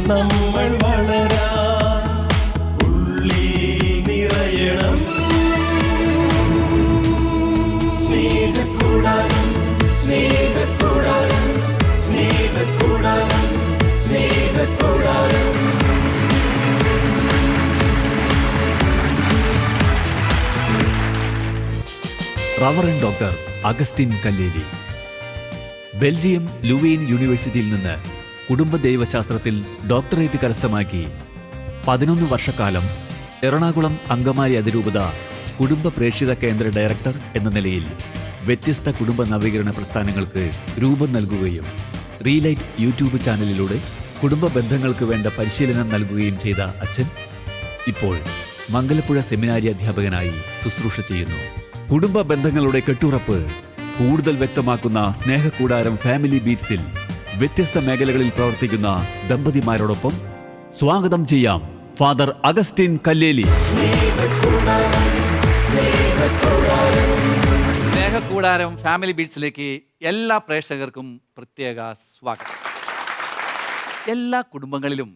നമ്മൾ വളരാൻ ഉള്ളിൽ നിറയണം. സ്നേഹക്കൂടാരം, സ്നേഹക്കൂടാരം, സ്നേഹക്കൂടാരം, സ്നേഹക്കൂടാരം. Reverend doctor Augustine Kalleli Belgium Leuven യൂണിവേഴ്സിറ്റിയിൽ നിന്ന് കുടുംബ ദൈവശാസ്ത്രത്തിൽ ഡോക്ടറേറ്റ് കരസ്ഥമാക്കി 11 വർഷക്കാലം എറണാകുളം അങ്കമാലി അതിരൂപത കുടുംബ പ്രേക്ഷിത കേന്ദ്ര ഡയറക്ടർ എന്ന നിലയിൽ വ്യത്യസ്ത കുടുംബ നവീകരണ പ്രസ്ഥാനങ്ങൾക്ക് രൂപം നൽകുകയും റീലൈറ്റ് യൂട്യൂബ് ചാനലിലൂടെ കുടുംബ ബന്ധങ്ങൾക്ക് വേണ്ട പരിശീലനം നൽകുകയും ചെയ്ത അച്ഛൻ ഇപ്പോൾ മംഗലപ്പുഴ സെമിനാരി അധ്യാപകനായി ശുശ്രൂഷ ചെയ്യുന്നു. കുടുംബ ബന്ധങ്ങളുടെ കെട്ടുറപ്പ് കൂടുതൽ വ്യക്തമാക്കുന്ന സ്നേഹക്കൂടാരം ഫാമിലി ബീറ്റ്സിൽ വ്യത്യസ്ത മേഖലകളിൽ പ്രവർത്തിക്കുന്ന ദമ്പതിമാരോടൊപ്പം സ്വാഗതം ചെയ്യാം ഫാദർ അഗസ്റ്റിൻ കല്ലേലി. സ്നേഹക്കൂടാരം ഫാമിലി ബീറ്റ്സിലേക്ക് എല്ലാ പ്രേക്ഷകർക്കും പ്രത്യേക സ്വാഗതം. എല്ലാ കുടുംബങ്ങളിലും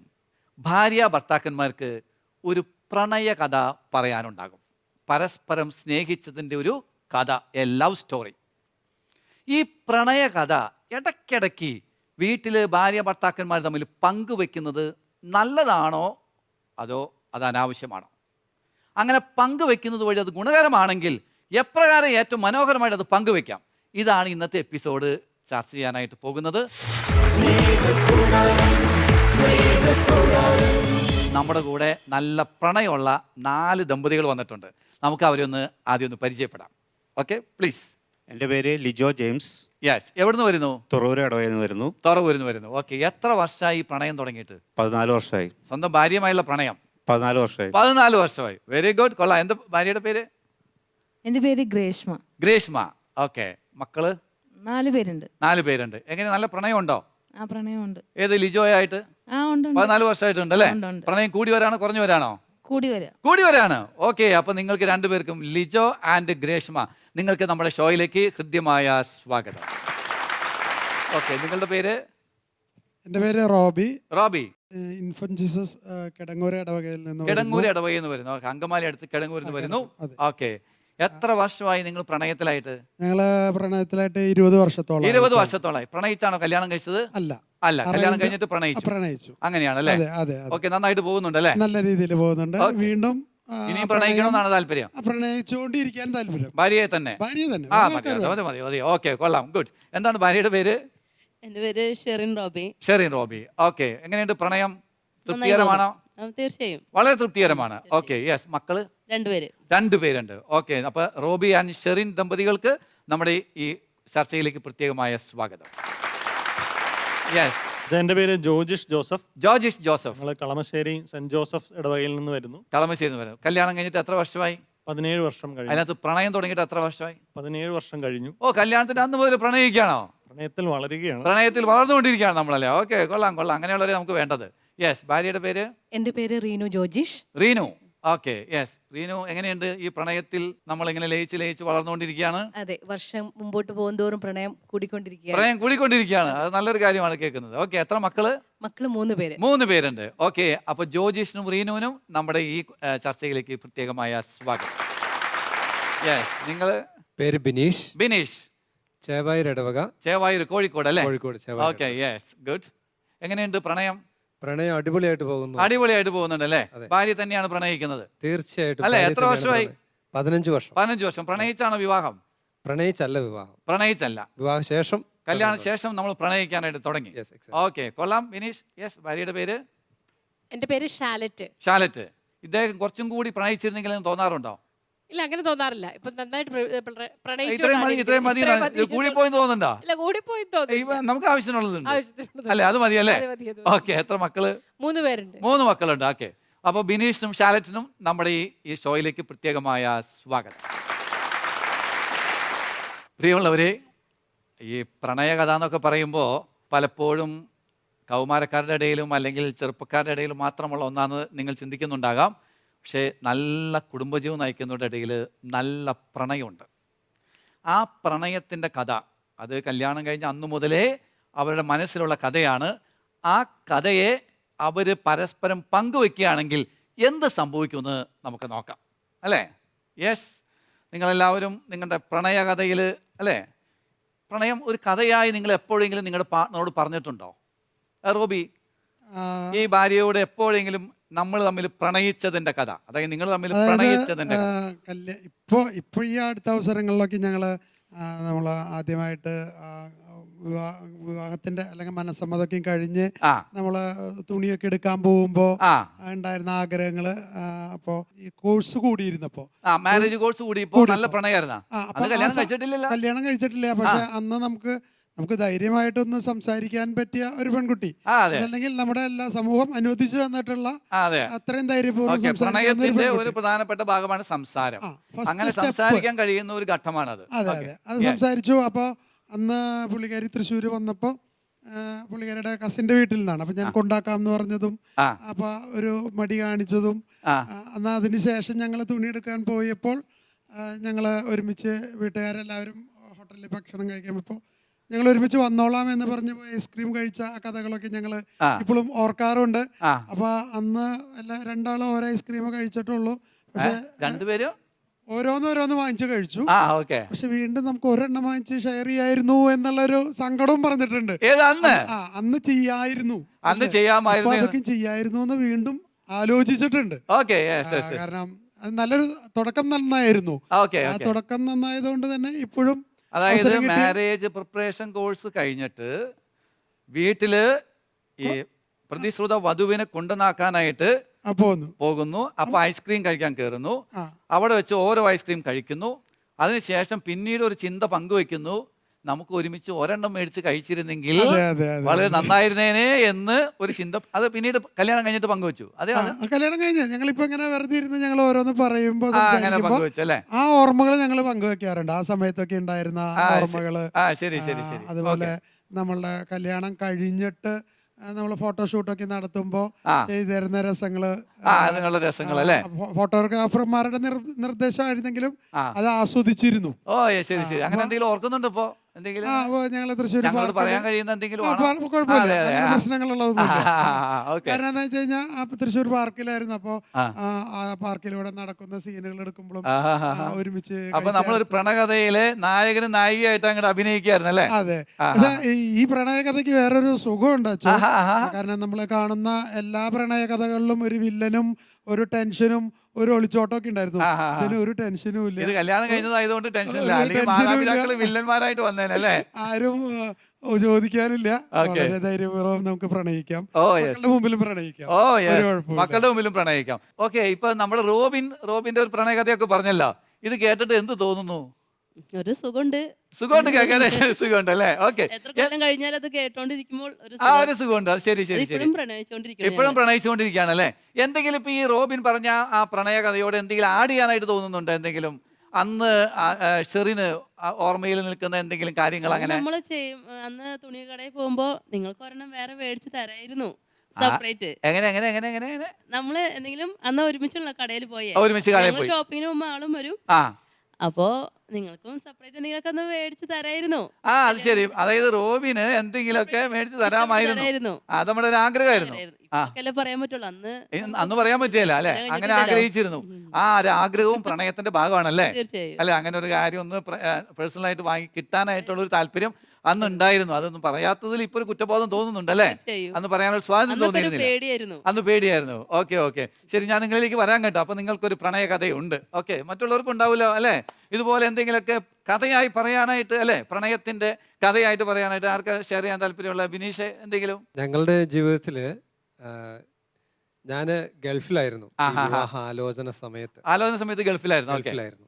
ഭാര്യ ഭർത്താക്കന്മാർക്ക് ഒരു പ്രണയ കഥ പറയാനുണ്ടാകും. പരസ്പരം സ്നേഹിച്ചതിൻ്റെ ഒരു കഥ, എ ലവ് സ്റ്റോറി. ഈ പ്രണയ കഥ ഇടയ്ക്കിടയ്ക്ക് വീട്ടിൽ ഭാര്യ ഭർത്താക്കന്മാർ തമ്മിൽ പങ്കുവെക്കുന്നത് നല്ലതാണോ അതോ അത് അനാവശ്യമാണോ? അങ്ങനെ പങ്കുവെക്കുന്നത് വഴി അത് ഗുണകരമാണെങ്കിൽ എപ്രകാരം ഏറ്റവും മനോഹരമായിട്ട് അത് പങ്കുവെക്കാം, ഇതാണ് ഇന്നത്തെ എപ്പിസോഡ് ചർച്ച ചെയ്യാനായിട്ട് പോകുന്നത്. നമ്മുടെ കൂടെ നല്ല പ്രണയമുള്ള 4 ദമ്പതികൾ വന്നിട്ടുണ്ട്. നമുക്ക് അവരെ ആദ്യം ഒന്ന് പരിചയപ്പെടാം. Okay, please. എൻ്റെ പേര് ലിജോ ജെയിംസ്. യെസ്. എവിടുന്ന് വരുന്നു? തുറവൂർ ഇടവയിൽ നിന്ന് വരുന്നു. തുറവൂരിന്ന് വരുന്നു. ഓക്കെ. എത്ര വർഷമായി പ്രണയം തുടങ്ങിയിട്ട്? 14 വർഷമായി. സ്വന്തം ഭാര്യയുമായുള്ള പ്രണയം 14 വർഷമായി. 14 വർഷമായി. വെരി ഗുഡ്, കൊള്ളാം. എന്താ ഭാര്യയുടെ പേര്? എൻ്റെ പേര് ഗ്രേഷ്മ. ഗ്രേഷ്മ. ഓക്കെ. മക്കള്? 4 പേരുണ്ട്. 4 പേരുണ്ട്. എങ്ങനെ, നല്ല പ്രണയം ഉണ്ടോ? ആ, പ്രണയമുണ്ട്. ഏത് ലിജോയായിട്ട്? ആ, ഉണ്ട്. 14 വർഷമായിട്ടുണ്ട് അല്ലേ? ഉണ്ട്, ഉണ്ട്. പ്രണയം കൂടി വരാണോ കുറഞ്ഞു വരാണോ? കൂടി വരാണ്. ഓക്കെ. അപ്പൊ നിങ്ങൾക്ക് 2 പേർക്കും, ലിജോ ആൻഡ് ഗ്രേഷ്മ, നിങ്ങൾക്ക് നമ്മുടെ ഷോയിലേക്ക് ഹൃദ്യമായ സ്വാഗതം. ഓക്കെ. നിങ്ങളുടെ പേര്? എൻ്റെ പേര് റോബി. റോബി. ഇൻഫന്റ് ജീസസ് കിടങ്ങൂർ ഇടവകയിൽ നിന്ന്. കിടങ്ങൂർ ഇടവകയിൽ നിന്ന് വരുന്നു. അങ്കമാലി അടുത്ത് കിടങ്ങൂരിൽ നിന്ന് വരുന്നു. ഓക്കെ. എത്ര വർഷമായി നിങ്ങൾ പ്രണയത്തിലായിട്ട്? ഞങ്ങള് പ്രണയത്തിലായിട്ട് 20 വർഷത്തോളം. 20 വർഷത്തോളമായി. പ്രണയിച്ചാണോ കല്യാണം കഴിച്ചത്? അല്ല, കല്യാണം കഴിഞ്ഞിട്ട് പ്രണയിച്ചു. അങ്ങനെയാണല്ലേ? ഓക്കെ. നന്നായിട്ട് പോകുന്നുണ്ടല്ലേ? നല്ല രീതിയിൽ പോകുന്നുണ്ട്. വീണ്ടും ഇനി പ്രണയിക്കണമെന്നാണ് താല്പര്യം? പ്രണയിച്ചുകൊണ്ടിരിക്കാൻ താല്പര്യം. ഭാര്യയെ തന്നെ? ആ, മതി. ഓക്കെ, കൊള്ളാം. ഗുഡ്. എന്താണ് ഭാര്യയുടെ പേര്? എൻ്റെ പേര് ഷെറിൻ റോബി. ഷെറിൻ റോബി. ഓക്കെ. എങ്ങനെയുണ്ട് പ്രണയം? തൃപ്തികരമാണോ? തീർച്ചയായും വളരെ തൃപ്തികരമാണ്. ഓക്കെ. യെസ്. മക്കള്? 2 പേരുണ്ട്. ഓക്കെ. അപ്പൊ റോബി ആൻഡ് ഷെറിൻ ദമ്പതികൾക്ക് നമ്മുടെ ഈ ചർച്ചയിലേക്ക് പ്രത്യേകമായ സ്വാഗതം. യെസ്. എൻ്റെ പേര് ജോജിഷ് ജോസഫ്. ജോജിഷ് ജോസഫ്. ഞങ്ങൾ കളമശ്ശേരി സെന്റ് ജോസഫ് ഇടവകയിൽ നിന്ന് വരുന്നു. കളമശ്ശേരി നിന്ന് വരുന്നു. കല്യാണം കഴിഞ്ഞിട്ട് എത്ര വർഷമായി? 17 വർഷം കഴിഞ്ഞു. അതിനകത്ത് പ്രണയം തുടങ്ങിയിട്ട് എത്ര വർഷമായി? 17 വർഷം കഴിഞ്ഞു. ഓ, കല്യാണത്തിന്റെ അന്ന് മുതൽ പ്രണയിക്കുകയാണോ? പ്രണയത്തിൽ വളരുകയാണ്. പ്രണയത്തിൽ വളർന്നുകൊണ്ടിരിക്കുകയാണ് നമ്മളല്ലേ? ഓക്കെ, കൊള്ളാം. അങ്ങനെയുള്ളവരെ നമുക്ക് വേണ്ടത്. യെസ്. ഭാര്യയുടെ പേര്? എൻ്റെ പേര് റീനു ജോജിഷ്. റീനു. ഓക്കെ. യെസ്. റീനു, എങ്ങനെയുണ്ട് ഈ പ്രണയത്തിൽ? നമ്മൾ ഇങ്ങനെ ലയിച്ച് വളർന്നുകൊണ്ടിരിക്കുകയാണ്. അതെ, വർഷം മുമ്പോട്ട് പോകുന്തോറും പ്രണയം കൂടിക്കൊണ്ടിരിക്കുകയാണ്. അത് നല്ലൊരു കാര്യമാണ് കേൾക്കുന്നത്. ഓക്കെ. എത്ര മക്കള്? 3 പേര്. 3 പേരുണ്ട്. ഓക്കെ. അപ്പൊ ജോജിഷിനും റീനുവിനും നമ്മുടെ ഈ ചർച്ചയിലേക്ക് പ്രത്യേകമായ സ്വാഗതം. യെസ്. നിങ്ങള്? പേര് ബിനീഷ്. ബിനീഷ്. ചേവായൂർ ഇടവക. ചേവായൂർ, കോഴിക്കോട് അല്ലേ? കോഴിക്കോട്. ഓക്കെ. യെസ്. ഗുഡ്. എങ്ങനെയുണ്ട് പ്രണയം? പ്രണയം അടിപൊളിയായിട്ട് പോകുന്നു. അടിപൊളിയായിട്ട് പോകുന്നുണ്ട് അല്ലേ? ഭാര്യ തന്നെയാണ് പ്രണയിക്കുന്നത്? തീർച്ചയായിട്ടും. അല്ലെ? എത്ര വർഷമായി? 15 വർഷം. 15 വർഷം. പ്രണയിച്ചാണോ വിവാഹം? പ്രണയിച്ചല്ല വിവാഹം. പ്രണയിച്ചല്ല, വിവാഹ ശേഷം, കല്യാണ ശേഷം നമ്മൾ പ്രണയിക്കാനായിട്ട് തുടങ്ങി. ഓക്കെ, കൊള്ളാം. ബിനീഷ്. യെസ്. ഭാര്യയുടെ പേര്? എൻ്റെ പേര് ഷാലറ്റ്. ഷാലറ്റ്. ഇദ്ദേഹം കുറച്ചും കൂടി പ്രണയിച്ചിരുന്നെങ്കിലും തോന്നാറുണ്ടോ? ഇല്ല, അങ്ങനെ തോന്നാറില്ല. ഇപ്പൊ നന്നായിട്ട് ഇത്രയും മതി. കൂടിപ്പോയി തോന്നുന്നുണ്ടോ? നമുക്ക് ആവശ്യമുള്ളതുണ്ട് അല്ലെ? അത് മതിയല്ലേ? ഓക്കെ. എത്ര മക്കള്? 3 പേരുണ്ട്. 3 മക്കളുണ്ട്. ഓക്കെ. അപ്പോൾ ബിനീഷിനും ഷാലറ്റിനും നമ്മുടെ ഈ ഷോയിലേക്ക് പ്രത്യേകമായ സ്വാഗതം. പ്രിയമുള്ളവരെ, ഈ പ്രണയകഥ എന്നൊക്കെ പറയുമ്പോൾ പലപ്പോഴും കൗമാരക്കാരുടെ ഇടയിലും അല്ലെങ്കിൽ ചെറുപ്പക്കാരുടെ ഇടയിലും മാത്രമുള്ള ഒന്നാണെന്ന് നിങ്ങൾ ചിന്തിക്കുന്നുണ്ടാകാം. പക്ഷേ നല്ല കുടുംബജീവൻ നയിക്കുന്നവരുടെ ഇടയിൽ നല്ല പ്രണയമുണ്ട്. ആ പ്രണയത്തിൻ്റെ കഥ, അത് കല്യാണം കഴിഞ്ഞ അന്നു മുതലേ അവരുടെ മനസ്സിലുള്ള കഥയാണ്. ആ കഥയെ അവർ പരസ്പരം പങ്കുവെക്കുകയാണെങ്കിൽ എന്ത് സംഭവിക്കുമെന്ന് നമുക്ക് നോക്കാം അല്ലേ? യെസ്, നിങ്ങളെല്ലാവരും നിങ്ങളുടെ പ്രണയകഥയിൽ അല്ലേ, പ്രണയം ഒരു കഥയായി നിങ്ങൾ എപ്പോഴെങ്കിലും നിങ്ങളുടെ പാർട്ട്ണറോട് പറഞ്ഞിട്ടുണ്ടോ? റോബി, ഈ ഭാര്യയോട് എപ്പോഴെങ്കിലും നമ്മൾ തമ്മിൽ പ്രണയിച്ചതിന്റെ കഥ, അതായത് നിങ്ങൾ തമ്മിൽ പ്രണയിച്ചതിന്റെ കഥ. ഇപ്പൊ ഈ അടുത്ത അവസരങ്ങളിലൊക്കെ നമ്മൾ ആദ്യമായിട്ട് വിവാഹത്തിന്റെ അല്ലെങ്കിൽ മനസ്സമ്മതൊക്കെയും കഴിഞ്ഞ് നമ്മള് തുണിയൊക്കെ എടുക്കാൻ പോകുമ്പോ ഉണ്ടായിരുന്ന ആഗ്രഹങ്ങള്. അപ്പോ ഈ കോഴ്സ് കൂടിയിരുന്നപ്പോ മാരേജ് കോഴ്സ് കൂടിയപ്പോ നല്ല പ്രണയമായിരുന്നാ? കല്യാണം കഴിച്ചിട്ടില്ല. പക്ഷെ അന്ന് നമുക്ക് ധൈര്യമായിട്ടൊന്ന് സംസാരിക്കാൻ പറ്റിയ ഒരു പെൺകുട്ടി, അല്ലെങ്കിൽ നമ്മുടെ എല്ലാ സമൂഹം അനുവദിച്ചു തന്നിട്ടുള്ള അത്രയും ധൈര്യപൂർവ്വം പ്രണയത്തിന്റെ ഒരു പ്രധാനപ്പെട്ട ഭാഗമാണ് സംസാരം. അങ്ങനെ സംസാരിക്കാൻ കഴിയുന്ന ഒരു ഘട്ടമാണത്. അതെ അതെ, അത് സംസാരിച്ചു. അപ്പോൾ അന്ന് പുള്ളിക്കാരി തൃശ്ശൂർ വന്നപ്പോൾ പുള്ളിക്കാരിയുടെ കസിന്റെ വീട്ടിൽ നിന്നാണ്. അപ്പൊ ഞാൻ കൊണ്ടാക്കാം എന്ന് പറഞ്ഞതും അപ്പൊ ഒരു മടി കാണിച്ചതും, എന്നാൽ അതിനുശേഷം ഞങ്ങൾ തുണിയെടുക്കാൻ പോയപ്പോൾ ഞങ്ങൾ ഒരുമിച്ച് വീട്ടുകാരെല്ലാവരും ഹോട്ടലിൽ ഭക്ഷണം കഴിക്കുമ്പോൾ ഞങ്ങൾ ഒരുമിച്ച് വന്നോളാം എന്ന് പറഞ്ഞ് ഐസ്ക്രീം കഴിച്ച ആ കഥകളൊക്കെ ഞങ്ങൾ ഇപ്പോഴും ഓർക്കാറുണ്ട്. അപ്പൊ അന്ന് രണ്ടാളും ഓരോ ഐസ്ക്രീമേ കഴിച്ചിട്ടുള്ളൂ. പക്ഷെ രണ്ടുപേരും ഓരോന്ന് വാങ്ങിച്ചു കഴിച്ചു. പക്ഷെ വീണ്ടും നമുക്ക് ഒരെണ്ണം വാങ്ങിച്ച് ഷെയർ ചെയ്യായിരുന്നു എന്നുള്ളൊരു സങ്കടവും പറഞ്ഞിട്ടുണ്ട്. അന്ന് ചെയ്യായിരുന്നു, അതൊക്കെ ചെയ്യായിരുന്നു എന്ന് വീണ്ടും ആലോചിച്ചിട്ടുണ്ട്. കാരണം അത് നല്ലൊരു തുടക്കം നന്നായിരുന്നു. ആ തുടക്കം നന്നായതുകൊണ്ട് തന്നെ ഇപ്പോഴും, അതായത് മാരേജ് പ്രിപ്പറേഷൻ കോഴ്സ് കഴിഞ്ഞിട്ട് വീട്ടില് ഈ പ്രതിശ്രുത വധുവിനെ കൊണ്ടുവന്നാക്കാനായിട്ട് പോകുന്നു. അപ്പൊ ഐസ്ക്രീം കഴിക്കാൻ കയറുന്നു. അവിടെ വെച്ച് ഓരോ ഐസ്ക്രീം കഴിക്കുന്നു. അതിനുശേഷം പിന്നീട് ഒരു ചിന്ത പങ്കുവെക്കുന്നു, നമുക്ക് ഒരുമിച്ച് ഒരെണ്ണം മേടിച്ച് കഴിച്ചിരുന്നെങ്കിൽ വളരെ നന്നായിരുന്നേനെ എന്ന് ഒരു ചിന്ത. അത് പിന്നീട് കല്യാണം കഴിഞ്ഞിട്ട് പങ്കുവെച്ചു. അതെ, കല്യാണം കഴിഞ്ഞ ഞങ്ങളിപ്പോ ഇങ്ങനെ വെറുതെ ഇരുന്ന് ഞങ്ങൾ ഓരോന്ന് പറയുമ്പോ പങ്കുവെച്ചല്ലേ, ആ ഓർമ്മകൾ ഞങ്ങൾ പങ്കുവെക്കാറുണ്ട്. ആ സമയത്തൊക്കെ ഉണ്ടായിരുന്ന ഓർമ്മകള്. ശരി ശരി ശരി. അതുപോലെ നമ്മളുടെ കല്യാണം കഴിഞ്ഞിട്ട് നമ്മൾ ഫോട്ടോഷൂട്ടൊക്കെ നടത്തുമ്പോ ചെയ്തു തരുന്ന രസങ്ങള്, ഫോട്ടോഗ്രാഫർമാരുടെ നിർദ്ദേശമായിരുന്നെങ്കിലും അത് ആസ്വദിച്ചിരുന്നു. ശരി ശരി. അങ്ങനെ എന്തെങ്കിലും ഓർക്കുന്നുണ്ട് ഇപ്പോ? ഞങ്ങള് തൃശ്ശൂർ പറയാൻ കഴിയുന്ന എന്തെങ്കിലും കുഴപ്പമില്ല, പ്രശ്നങ്ങളുള്ളതൊന്നുമില്ല. കാരണം എന്താ വെച്ച് കഴിഞ്ഞാൽ തൃശ്ശൂർ പാർക്കിലായിരുന്നു. അപ്പൊ ആ പാർക്കിലൂടെ നടക്കുന്ന സീനുകൾ എടുക്കുമ്പോഴും ഒരുമിച്ച്. അപ്പൊ നമ്മളൊരു പ്രണയകഥയിലെ നായകനും നായികയായിട്ട് അങ്ങോട്ട് അഭിനയിക്കായിരുന്നു അല്ലേ? അതെ. പക്ഷെ ഈ പ്രണയകഥയ്ക്ക് വേറൊരു സുഖമുണ്ട് അച്ഛൻ. കാരണം നമ്മൾ കാണുന്ന എല്ലാ പ്രണയകഥകളിലും ഒരു വില്ലനും ഒരു ടെൻഷനും ഒരു ഒളിച്ചോട്ടമൊക്കെ ഉണ്ടായിരുന്നു. ഇതിന് ഒരു ടെൻഷനും ഇല്ല. ഇത് കല്യാണം കഴിഞ്ഞതായതുകൊണ്ട് ടെൻഷനില്ല, വില്ലന്മാരായിട്ട് വന്നേനല്ലേ, ആരും ചോദിക്കാനില്ല. വളരെ ധൈര്യപൂർവ്വം നമുക്ക് പ്രണയിക്കാം, മക്കളുടെ മുമ്പിലും പ്രണയിക്കാം. മക്കളുടെ മുമ്പിലും പ്രണയിക്കാം. ഓക്കെ, ഇപ്പൊ നമ്മുടെ റോബിന്റെ ഒരു പ്രണയകഥയൊക്കെ പറഞ്ഞല്ലോ, ഇത് കേട്ടിട്ട് എന്ത് തോന്നുന്നു? ഒരു സുഖമുണ്ട് കേൾക്കാനായിട്ട് സുഖമുണ്ട് അല്ലേ? ഓക്കെ, എത്ര കാലം കഴിഞ്ഞാൽ അത് കേട്ടോണ്ടിരിക്കുമ്പോൾ ഒരു സുഖമുണ്ട്. ശരി ശരി ശരി. ഇപ്പോഴും പ്രണയിച്ചുകൊണ്ടിരിക്കുകയാണ് അല്ലേ? എന്തെങ്കിലും ഇപ്പൊ ഈ റോബിൻ പറഞ്ഞ ആ പ്രണയകഥയോട് എന്തെങ്കിലും ആഡ് ചെയ്യാനായിട്ട് തോന്നുന്നുണ്ടോ? എന്തെങ്കിലും അന്ന് ഷെറിന് ഓർമ്മയിൽ നിൽക്കുന്ന എന്തെങ്കിലും കാര്യങ്ങൾ? അങ്ങനെ നമ്മള് ചെയ്യും. അന്ന് തുണി കടയിൽ പോകുമ്പോ നിങ്ങൾക്ക് ഒരെണ്ണം വേറെ മേടിച്ച് തരായിരുന്നു, സെപ്പറേറ്റ്. എങ്ങനെ നമ്മള് എന്തെങ്കിലും അന്ന് ഒരുമിച്ചുള്ള കടയിൽ പോയി ഷോപ്പിങ്ങിന് പോകുമ്പോ ആളും വരും. അപ്പോ നിങ്ങൾക്കും സെപ്പറേറ്റ് എന്തെങ്കിലുമൊക്കെ ഒന്ന് മേടിച്ച് തരായിരുന്നു. അത് ശരി. അതായത് റോബിന് എന്തെങ്കിലുമൊക്കെ മേടിച്ച് തരാമായിരുന്നു. അത് നമ്മുടെ ഒരു ആഗ്രഹമായിരുന്നു. പറയാൻ പറ്റുള്ളൂ, അന്ന് പറയാൻ പറ്റില്ല അല്ലെ? അങ്ങനെ ആഗ്രഹിച്ചിരുന്നു. ആ ഒരു ആഗ്രഹവും പ്രണയത്തിന്റെ ഭാഗമാണല്ലേ? അല്ലെ? അങ്ങനെ ഒരു കാര്യം ഒന്ന് പേഴ്സണലായിട്ട് വാങ്ങി കിട്ടാനായിട്ടുള്ള ഒരു താല്പര്യം അന്ന് ഉണ്ടായിരുന്നു. അതൊന്നും പറയാത്തതിൽ ഇപ്പൊ ഒരു കുറ്റബോധം തോന്നുന്നുണ്ട് അല്ലേ? അന്ന് പറയാനൊരു സ്വാതന്ത്ര്യം തോന്നിയിരുന്നില്ല, അന്ന് പേടിയായിരുന്നു. ഓക്കെ ശരി, ഞാൻ നിങ്ങളിലേക്ക് വരാൻ കേട്ടോ. അപ്പൊ നിങ്ങൾക്കൊരു പ്രണയ കഥയുണ്ട്. ഓക്കെ, മറ്റുള്ളവർക്കും ഉണ്ടാവില്ലോ അല്ലെ? ഇതുപോലെ എന്തെങ്കിലുമൊക്കെ കഥയായി പറയാനായിട്ട് അല്ലെ, പ്രണയത്തിന്റെ കഥയായിട്ട് പറയാനായിട്ട് ആർക്ക് ഷെയർ ചെയ്യാൻ താല്പര്യമുള്ള? ബിനീഷ്, എന്തെങ്കിലും? ഞങ്ങളുടെ ജീവിതത്തില് ഞാന് ഗൾഫിലായിരുന്നു. ആലോചന സമയത്ത് ഗൾഫിലായിരുന്നു.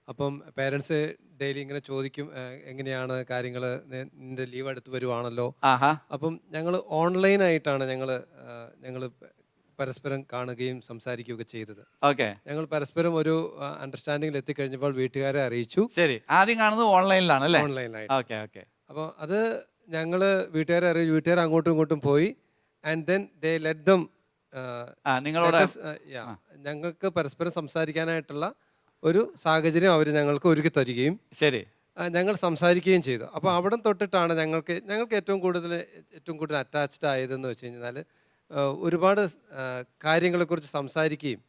അപ്പം പേരൻസ് ഡെയിലി ഇങ്ങനെ ചോദിക്കും, എങ്ങനെയാണ് കാര്യങ്ങൾ, നിന്റെ ലീവ് അടുത്ത് വരുവാണല്ലോ. അപ്പം ഞങ്ങൾ ഓൺലൈനായിട്ടാണ് ഞങ്ങൾ പരസ്പരം കാണുകയും സംസാരിക്കുകയൊക്കെ ചെയ്തത്. ഞങ്ങൾ പരസ്പരം ഒരു അണ്ടർസ്റ്റാൻഡിംഗിൽ എത്തിക്കഴിഞ്ഞപ്പോൾ വീട്ടുകാരെ അറിയിച്ചു. ശരി, ആദ്യം കാണുന്നത് ഓൺലൈനിലാണ് അല്ലേ? ഓൺലൈനായിട്ട്. അപ്പോൾ അത് ഞങ്ങൾ വീട്ടുകാരെ അറിയിച്ചു. വീട്ടുകാർ അങ്ങോട്ടും ഇങ്ങോട്ടും പോയി. And then they let them ഞങ്ങൾക്ക് പരസ്പരം സംസാരിക്കാനായിട്ടുള്ള ഒരു സാഹചര്യം അവർ ഞങ്ങൾക്ക് ഒരുക്കി തരികയും ശരി ഞങ്ങൾ സംസാരിക്കുകയും ചെയ്തു. അപ്പോൾ അവിടെ തൊട്ടിട്ടാണ് ഞങ്ങൾക്ക് ഏറ്റവും കൂടുതൽ അറ്റാച്ച്ഡ് ആയതെന്ന് വെച്ച് കഴിഞ്ഞാൽ ഒരുപാട് കാര്യങ്ങളെക്കുറിച്ച് സംസാരിക്കുകയും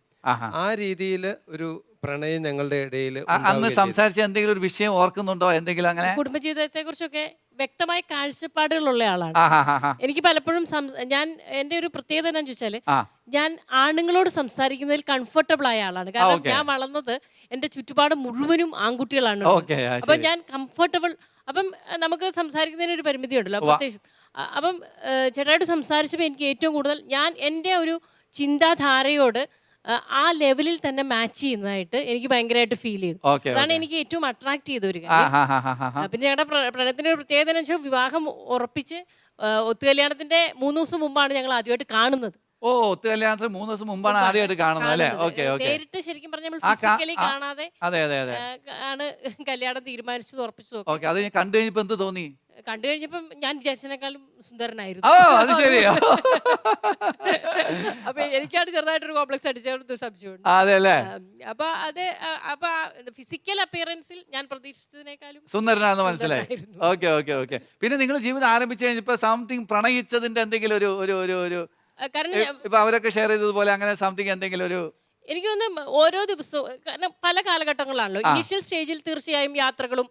ആ രീതിയിൽ ഒരു പ്രണയം ഞങ്ങളുടെ ഇടയിൽ അന്ന് സംസാരിച്ച എന്തെങ്കിലും ഒരു വിഷയം ഓർക്കുന്നുണ്ടോ? എന്തെങ്കിലും അങ്ങനെ കുടുംബജീവിതത്തെ കുറിച്ചൊക്കെ വ്യക്തമായ കാഴ്ചപ്പാടുകളുള്ള ആളാണ്. എനിക്ക് പലപ്പോഴും ഞാൻ എൻ്റെ ഒരു പ്രത്യേകത എന്താണെന്ന് ചോദിച്ചാല് ഞാൻ ആണുങ്ങളോട് സംസാരിക്കുന്നതിൽ കംഫർട്ടബിൾ ആയ ആളാണ്. കാരണം ഞാൻ വളർന്നത് എൻ്റെ ചുറ്റുപാട് മുഴുവനും ആൺകുട്ടികളാണ്. അപ്പൊ ഞാൻ കംഫർട്ടബിൾ. അപ്പം നമുക്ക് സംസാരിക്കുന്നതിന് ഒരു പരിമിതി ഉണ്ടല്ലോ പ്രത്യേകിച്ചും. അപ്പം ചേട്ടായിട്ട് സംസാരിച്ചപ്പോൾ എനിക്ക് ഏറ്റവും കൂടുതൽ ഞാൻ എൻ്റെ ഒരു ചിന്താധാരയോട് ആ ലെവലിൽ തന്നെ മാച്ച് ചെയ്യുന്നതായിട്ട് എനിക്ക് ഭയങ്കരമായിട്ട് ഫീൽ ചെയ്തു. അതാണ് എനിക്ക് ഏറ്റവും അട്രാക്ട് ചെയ്ത ഒരു കാര്യം. പിന്നെ ഞങ്ങളുടെ പ്രണയത്തിന്റെ ഒരു പ്രത്യേകത എന്ന് വെച്ചാൽ വിവാഹം ഉറപ്പിച്ച് ഒത്തുകല്യാണത്തിന്റെ 3 ദിവസം മുമ്പാണ് ഞങ്ങൾ ആദ്യമായിട്ട് കാണുന്നത്. ഓ, ഒത്തുകല്യാണത്തിന് 3 ദിവസം മുമ്പാണ് ആദ്യമായിട്ട് കാണുന്നത് അല്ലേ? നേരിട്ട് ശരിക്കും പറഞ്ഞാൽ ഫിസിക്കലി കാണാതെ ആണ് കല്യാണം തീരുമാനിച്ചത്, ഉറപ്പിച്ചത്. അത് കണ്ടു കഴിഞ്ഞപ്പോ എന്ത് തോന്നി? കണ്ടു കഴിഞ്ഞപ്പം ഞാൻ വിചാരിച്ചതിനേക്കാളും സുന്ദരനായിരുന്നു. അത് ശരിയാ. അപ്പൊ എനിക്കാണ് ചെറുതായിട്ടൊരു കോംപ്ലക്സ് അടിച്ചു സംശയമുണ്ട്. അപ്പൊ അപ്പൊ ഫിസിക്കൽ അപ്പിയറൻസിൽ ഞാൻ പ്രതീക്ഷിച്ചതിനേക്കാളും സുന്ദരനാണെന്ന് മനസ്സിലായി. ഓക്കെ. പിന്നെ നിങ്ങൾ ജീവിതം ആരംഭിച്ചു കഴിഞ്ഞപ്പോ സംതിങ് പ്രണയിച്ചതിന്റെ എന്തെങ്കിലും ഒരു കാരണം ഇപ്പൊ അവരൊക്കെ ഷെയർ ചെയ്തതുപോലെ അങ്ങനെ സംതിങ് എന്തെങ്കിലും ഒരു എനിക്ക് തോന്നുന്നു ഓരോ ദിവസവും, കാരണം പല കാലഘട്ടങ്ങളാണല്ലോ. ഇനീഷ്യൽ സ്റ്റേജിൽ തീർച്ചയായും യാത്രകളും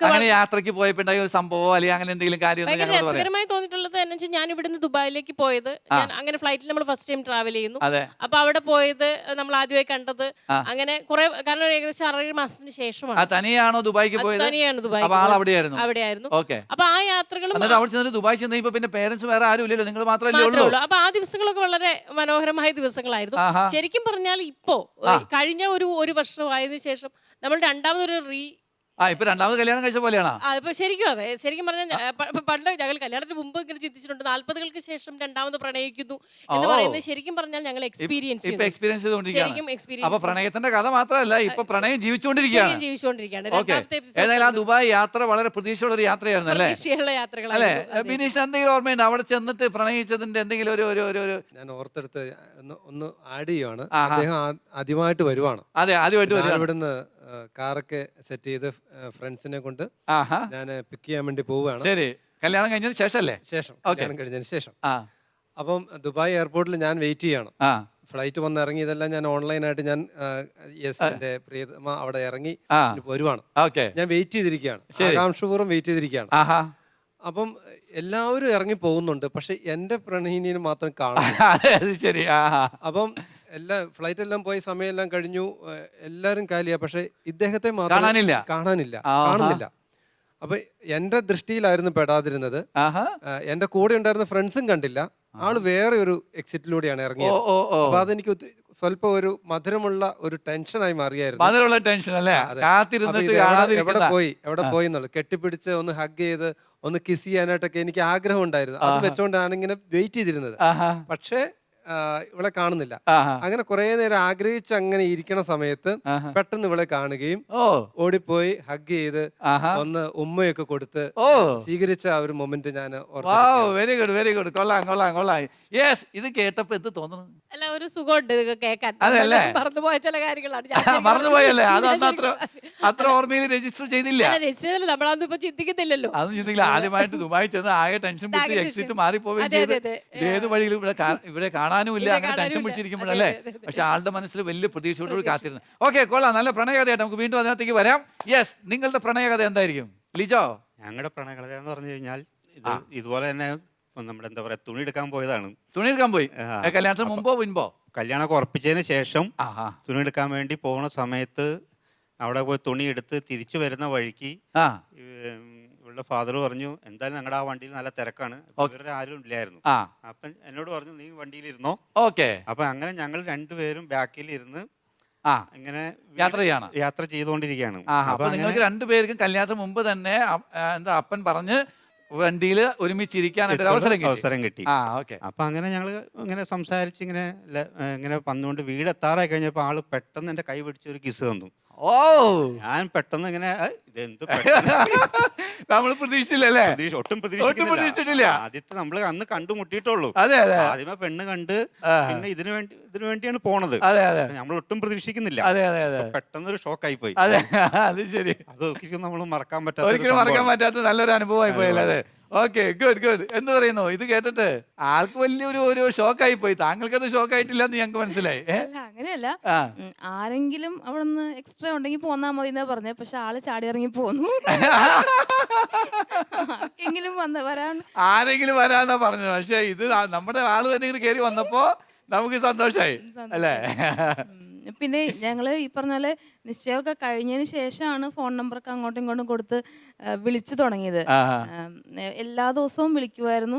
അങ്ങനെ യാത്രക്ക് പോയപ്പോണ്ടായ ഒരു സംഭവം അല്ലെങ്കിൽ അങ്ങനെ എന്തെങ്കിലും കാര്യം ഭയങ്കര രസകരമായി തോന്നിയിട്ടുള്ളത് എന്ന് വെച്ചാൽ ഞാൻ ഇവിടുന്ന് ദുബായിലേക്ക് പോയത്, ഞാൻ അങ്ങനെ ഫ്ലൈറ്റിൽ നമ്മൾ ഫസ്റ്റ് ടൈം ട്രാവൽ ചെയ്യുന്നു. അപ്പൊ അവിടെ പോയത് നമ്മൾ ആദ്യമായി കണ്ടത് അങ്ങനെ കുറെ, കാരണം ഏകദേശം 6 മാസത്തിന് ശേഷമാണ്. തനിയാണോ ദുബായിക്ക് പോയത്? തനിയാണ് ദുബായ്, അവിടെയായിരുന്നു. അപ്പൊ ആ യാത്രകളും ദുബായ് ചെന്നപ്പോ പിന്നെ പേരൻസ് വേറെ ആരും ഇല്ലല്ലോ, നിങ്ങൾ മാത്രമല്ലേ ഉള്ളൂ. അപ്പൊ ആ ദിവസങ്ങളൊക്കെ വളരെ മനോഹരമായ ദിവസങ്ങളായിരുന്നു. ശരിക്കും പറഞ്ഞാൽ ഇപ്പോ കഴിഞ്ഞ ഒരു വർഷമായതിനു ശേഷം നമ്മൾ രണ്ടാമതൊരു ഇപ്പൊ രണ്ടാമത് കല്യാണം കഴിച്ച പോലെയാണോ? ഇപ്പൊ ശരിക്കും അതെ. ശരിക്കും പറഞ്ഞാൽ പണ്ട് ഞങ്ങൾ കല്യാണത്തിന് മുമ്പ് ഇങ്ങനെ ചിന്തിച്ചിട്ടുണ്ട്, 40കൾക്ക് ശേഷം രണ്ടാമത് പ്രണയിക്കുന്നു എന്ന് പറയുന്നത് ശരിക്കും പറഞ്ഞാൽ ഞങ്ങൾ എക്സ്പീരിയൻസ് ചെയ്തുകൊണ്ടിരിക്കുകയാണ്. അപ്പൊ പ്രണയത്തിന്റെ കഥ മാത്രമല്ല, ഇപ്പൊ പ്രണയം ജീവിച്ചുകൊണ്ടിരിക്കുകയാണ്. ഏതായാലും ആ ദുബായ് യാത്ര വളരെ പ്രതീക്ഷയുള്ള ഒരു യാത്രയായിരുന്നു അല്ലേ? അല്ലേ ബിനീഷ്, എന്തെങ്കിലും ഓർമ്മയുണ്ട് അവിടെ ചെന്നിട്ട് പ്രണയിച്ചതിന്റെ എന്തെങ്കിലും ഒരു? ഞാൻ ഓർത്തെടുത്ത് ഒന്ന് ആഡ് ചെയ്യുവാണ്. അദ്ദേഹം ആദ്യമായിട്ട് വരുവാണ്. ഇവിടുന്ന് കാറൊക്കെ സെറ്റ് ചെയ്ത് ഫ്രണ്ട്സിനെ കൊണ്ട് ഞാൻ പിക്ക് ചെയ്യാൻ വേണ്ടി പോവുകയാണ്. ശരി, കല്യാണം കഴിഞ്ഞതിന് ശേഷമല്ലേ? കല്യാണം കഴിഞ്ഞതിന് ശേഷം. അപ്പം ദുബായ് എയർപോർട്ടിൽ ഞാൻ വെയിറ്റ് ചെയ്യണം. ഫ്ലൈറ്റ് വന്ന് ഇറങ്ങി ഇതെല്ലാം ഞാൻ ഓൺലൈനായിട്ട് ഞാൻ എന്റെ പ്രിയതമ അവിടെ ഇറങ്ങി വരുവാണ്. ഞാൻ വെയിറ്റ് ചെയ്തിരിക്കുകയാണ്, ആകാംക്ഷപൂർവ്വം വെയിറ്റ് ചെയ്തിരിക്കുകയാണ്. അപ്പം എല്ലാവരും ഇറങ്ങി പോകുന്നുണ്ട്, പക്ഷെ എന്റെ പ്രണയിനിയെ മാത്രം കാണും. അപ്പം ഫ്ലൈറ്റ് എല്ലാം പോയി സമയമെല്ലാം കഴിഞ്ഞു, എല്ലാരും കാലിയാ, പക്ഷെ ഇദ്ദേഹത്തെ മാത്രം കാണുന്നില്ല. അപ്പൊ എന്റെ ദൃഷ്ടിയിലായിരുന്നു പെടാതിരുന്നത്. എന്റെ കൂടെ ഉണ്ടായിരുന്ന ഫ്രണ്ട്സും കണ്ടില്ല. ആള് വേറെ ഒരു എക്സിറ്റിലൂടെയാണ് ഇറങ്ങിയത്. അപ്പൊ അതെനിക്ക് സ്വല്പം ഒരു മധുരമുള്ള ഒരു ടെൻഷനായി മാറിയായിരുന്നു. എവിടെ പോയി എന്നുള്ളത് കെട്ടിപ്പിടിച്ച് ഒന്ന് ഹഗ് ചെയ്ത് ഒന്ന് കിസ് ചെയ്യാനായിട്ടൊക്കെ എനിക്ക് ആഗ്രഹം ഉണ്ടായിരുന്നു. അത് വെച്ചോണ്ടാണ് ഇങ്ങനെ വെയിറ്റ് ചെയ്തിരുന്നത്. പക്ഷേ ഇവളെ കാണുന്നില്ല. അങ്ങനെ കുറെ നേരം ആഗ്രഹിച്ച് അങ്ങനെ ഇരിക്കണ സമയത്ത് പെട്ടെന്ന് ഇവളെ കാണുകയും ഓടിപ്പോയി ഹഗ് ചെയ്ത് ഒന്ന് ഉമ്മയൊക്കെ കൊടുത്ത് സ്വീകരിച്ച ആ ഒരു മൊമെന്റ് ഞാൻ വെരി ഗുഡ് കൊള്ളാം. യെസ്, ഇത് കേട്ടപ്പോ എന്ത് തോന്നുന്നു? അല്ല, ഒരു സുഖമുണ്ട് ഇത് കേൾക്കാൻ. മറന്നുപോയ ചില കാര്യങ്ങളാണ്. മറന്നുപോയല്ലേ? അത്ര ഓർമ്മയിൽ രജിസ്റ്റർ ചെയ്തില്ല. നമ്മളതൊന്നും ഇപ്പൊ ചിന്തിക്കുന്നില്ലല്ലോ. അത് ചിന്തിക്കില്ല. ആദ്യമായിട്ട് ദുബായ് ചെന്ന് ആകെ ടെൻഷൻ പിടിച്ച് എക്സിറ്റ് മാറിപ്പോവുകയും ചെയ്ത് ഏത് വഴിയിലും ഇവിടെ കാണാനുമില്ല, അങ്ങനെ ടെൻഷൻ പിടിച്ചിരിക്കുമ്പോഴല്ലേ. പക്ഷെ ആളുടെ മനസ്സിൽ വലിയ പ്രതീക്ഷയോട് കാത്തിരുന്നു. ഓക്കെ, കൊള്ളാം, നല്ല പ്രണയകഥയായിട്ട് നമുക്ക് വീണ്ടും അതിനകത്തേക്ക് വരാം. യെസ്, നിങ്ങളുടെ പ്രണയകഥ എന്തായിരിക്കും ലിജോ? ഞങ്ങളുടെ പ്രണയകഥ എന്ന് പറഞ്ഞു കഴിഞ്ഞാൽ ഇതുപോലെ തന്നെ നമ്മുടെ എന്താ പറയാ, തുണി എടുക്കാൻ പോയതാണ്. തുണി എടുക്കാൻ പോയി കല്യാണത്തിന് മുമ്പോ? കല്യാണമൊക്കെ ഉറപ്പിച്ചതിന് ശേഷം തുണി എടുക്കാൻ വേണ്ടി പോകുന്ന സമയത്ത് അവിടെ പോയി തുണി എടുത്ത് തിരിച്ചു വരുന്ന വഴിക്ക് ഇവളുടെ ഫാദർ പറഞ്ഞു, എന്തായാലും ഞങ്ങളുടെ ആ വണ്ടിയിൽ നല്ല തിരക്കാണ്, ഇവരുടെ ആരും ഇല്ലായിരുന്നു. അപ്പൊ എന്നോട് പറഞ്ഞു, നീ വണ്ടിയിലിരുന്നോ. അപ്പൊ അങ്ങനെ ഞങ്ങൾ രണ്ടുപേരും ബാക്കിൽ ഇരുന്ന് ഇങ്ങനെ യാത്ര ചെയ്തുകൊണ്ടിരിക്കുകയാണ്. അപ്പൊ നിങ്ങൾക്ക് രണ്ടുപേർക്കും കല്യാണത്തിന് മുമ്പ് തന്നെ എന്താ അപ്പൻ പറഞ്ഞ് വണ്ടിയിൽ ഒരുമിച്ചിരിക്കാനായിട്ട് അവസരം കിട്ടി. അപ്പൊ അങ്ങനെ ഞങ്ങള് ഇങ്ങനെ സംസാരിച്ച് ഇങ്ങനെ വന്നുകൊണ്ട് വീടെത്താറായി കഴിഞ്ഞപ്പോ ആള് പെട്ടെന്ന് എന്റെ കൈ പിടിച്ച് ഒരു കിസ് തന്നു. ഞാൻ പെട്ടെന്ന് ഇങ്ങനെ ഇതെന്ത് നമ്മൾ പ്രതീക്ഷിച്ചില്ലല്ലേ? ഒട്ടും പ്രതീക്ഷിച്ചിട്ടില്ല. ആദ്യത്തെ നമ്മള് അന്ന് കണ്ടുമുട്ടിയിട്ടുള്ളൂ. ആദ്യമേ പെണ്ണ് കണ്ട് പിന്നെ ഇതിനു വേണ്ടിയാണ് പോണത്. നമ്മൾ ഒട്ടും പ്രതീക്ഷിക്കുന്നില്ല. പെട്ടെന്ന് ഒരു ഷോക്ക് ആയി പോയി. അത് ശരി, അത് ഒരിക്കലും നമ്മൾ മറക്കാൻ പറ്റാത്ത നല്ലൊരു അനുഭവമായി പോയല്ലേ? Okay, good good. എന്ന് പറയുന്നു ഇത് കേട്ടിട്ട് ആൾക്ക് വലിയൊരു ഷോക്കായി പോയി. താങ്കൾക്കത് ഷോക്കായിട്ടില്ല എന്ന് ഞങ്ങൾക്ക് മനസ്സിലായി. അല്ല അങ്ങനെയല്ല. ആരെങ്കിലും അവിടെ നിന്ന് എക്സ്ട്രാ ഉണ്ടെങ്കിൽ പോന്നാ മതി എന്നാ പറഞ്ഞത്. പക്ഷെ ആള് ചാടി ഇറങ്ങി പോന്നു. ആർക്കെങ്കിലും ആരെങ്കിലും വരാന്നാ പറഞ്ഞത്. പക്ഷെ ഇത് നമ്മുടെ ആള് തന്നെ ഇങ്ങനെ കയറി വന്നപ്പോ നമുക്ക് സന്തോഷായി അല്ലേ? പിന്നെ ഞങ്ങള് ഈ പറഞ്ഞ നിശ്ചയമൊക്കെ കഴിഞ്ഞതിന് ശേഷമാണ് ഫോൺ നമ്പറൊക്കെ അങ്ങോട്ടും ഇങ്ങോട്ടും കൊടുത്ത് വിളിച്ചു തുടങ്ങിയത്. എല്ലാ ദിവസവും വിളിക്കുമായിരുന്നു.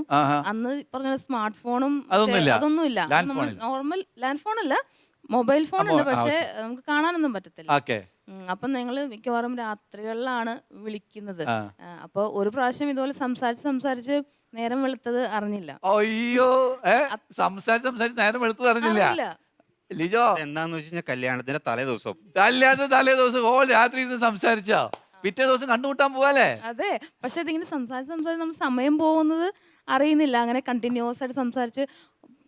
അന്ന് പറഞ്ഞ സ്മാർട്ട് ഫോണും അതൊന്നുമില്ല. നോർമൽ ലാൻഡ് ഫോൺ അല്ല, മൊബൈൽ ഫോൺ ഉണ്ട്. പക്ഷെ നമുക്ക് കാണാനൊന്നും പറ്റത്തില്ല. അപ്പം ഞങ്ങള് മിക്കവാറും രാത്രികളിലാണ് വിളിക്കുന്നത്. അപ്പൊ ഒരു പ്രാവശ്യം ഇതുപോലെ സംസാരിച്ച് നേരം വെളുത്തത് അറിഞ്ഞില്ല. അയ്യോ, സംസാരിച്ച് നേരം വെളുത്തത് അറിഞ്ഞില്ല. ലിജോ, എന്താന്ന് വെച്ച് കഴിഞ്ഞാൽ കല്യാണത്തിന്റെ തലേ ദിവസം ഹോൾ രാത്രി ഇരുന്ന് സംസാരിച്ചോ? പിറ്റേ ദിവസം കണ്ടുമുട്ടാൻ പോവാല്ലേ? അതെ, പക്ഷെ അതിങ്ങനെ സംസാരിച്ച് നമ്മൾ സമയം പോകുന്നത് അറിയുന്നില്ല. അങ്ങനെ കണ്ടിന്യൂസ് ആയിട്ട് സംസാരിച്ച്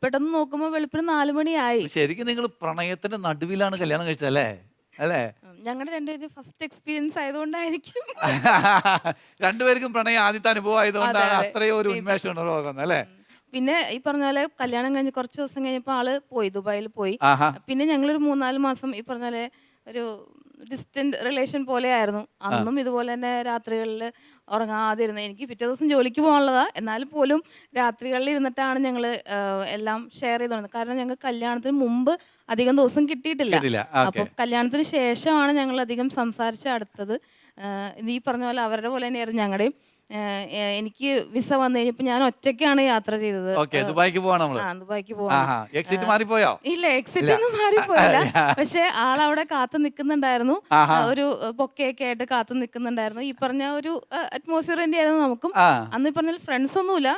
പെട്ടെന്ന് നോക്കുമ്പോ വെളുപ്പിന് 4 മണിയായി. ശരിക്കും നിങ്ങൾ പ്രണയത്തിന്റെ നടുവിലാണ് കല്യാണം കഴിച്ചതല്ലേ? അല്ലേ? ഞങ്ങളുടെ രണ്ടുപേരും ഫസ്റ്റ് എക്സ്പീരിയൻസ് ആയതുകൊണ്ടായിരിക്കും. രണ്ടുപേർക്കും പ്രണയം ആദ്യത്തെ അനുഭവം ആയതുകൊണ്ടാണ് അത്രയും ഒരു ഉന്മേഷം ഉണർവാക്കുന്നത് അല്ലേ? പിന്നെ ഈ പറഞ്ഞ പോലെ കല്യാണം കഴിഞ്ഞ് കുറച്ച് ദിവസം കഴിഞ്ഞപ്പോൾ ആള് പോയി, ദുബായിൽ പോയി. പിന്നെ ഞങ്ങളൊരു 3-4 മാസം ഈ പറഞ്ഞ പോലെ ഒരു ഡിസ്റ്റന്റ് റിലേഷൻ പോലെ ആയിരുന്നു. അന്നും ഇതുപോലെ തന്നെ രാത്രികളിൽ ഉറങ്ങാതിരുന്നത്. എനിക്ക് പിറ്റേ ദിവസം ജോലിക്ക് പോകാനുള്ളതാ, എന്നാലും പോലും രാത്രികളിൽ ഇരുന്നിട്ടാണ് ഞങ്ങൾ എല്ലാം ഷെയർ ചെയ്തോളുന്നത്. കാരണം ഞങ്ങൾക്ക് കല്യാണത്തിന് മുമ്പ് അധികം ദിവസം കിട്ടിയിട്ടില്ല. അപ്പൊ കല്യാണത്തിന് ശേഷമാണ് ഞങ്ങൾ അധികം സംസാരിച്ച് അടുത്തത്. ഈ പറഞ്ഞ പോലെ അവരുടെ പോലെ തന്നെയായിരുന്നു ഞങ്ങളുടെയും. എനിക്ക് വിസ വന്നു കഴിഞ്ഞപ്പോ ഞാൻ ഒറ്റയ്ക്കാണ് യാത്ര ചെയ്തത്. ദുബായിക്ക് പോവാ? ഇല്ല, എക്സിറ്റ് ഒന്നും മാറിപ്പോയില്ല. പക്ഷെ ആളവിടെ കാത്തു നിൽക്കുന്നുണ്ടായിരുന്നു. ഒരു ബൊക്കെയൊക്കെ ആയിട്ട് കാത്തു നിൽക്കുന്നുണ്ടായിരുന്നു. ഈ പറഞ്ഞ ഒരു അറ്റ്മോസ്ഫിയർ തന്നെയായിരുന്നു നമുക്കും. അന്ന് ഈ പറഞ്ഞ ഫ്രണ്ട്സ് ഒന്നുമില്ല,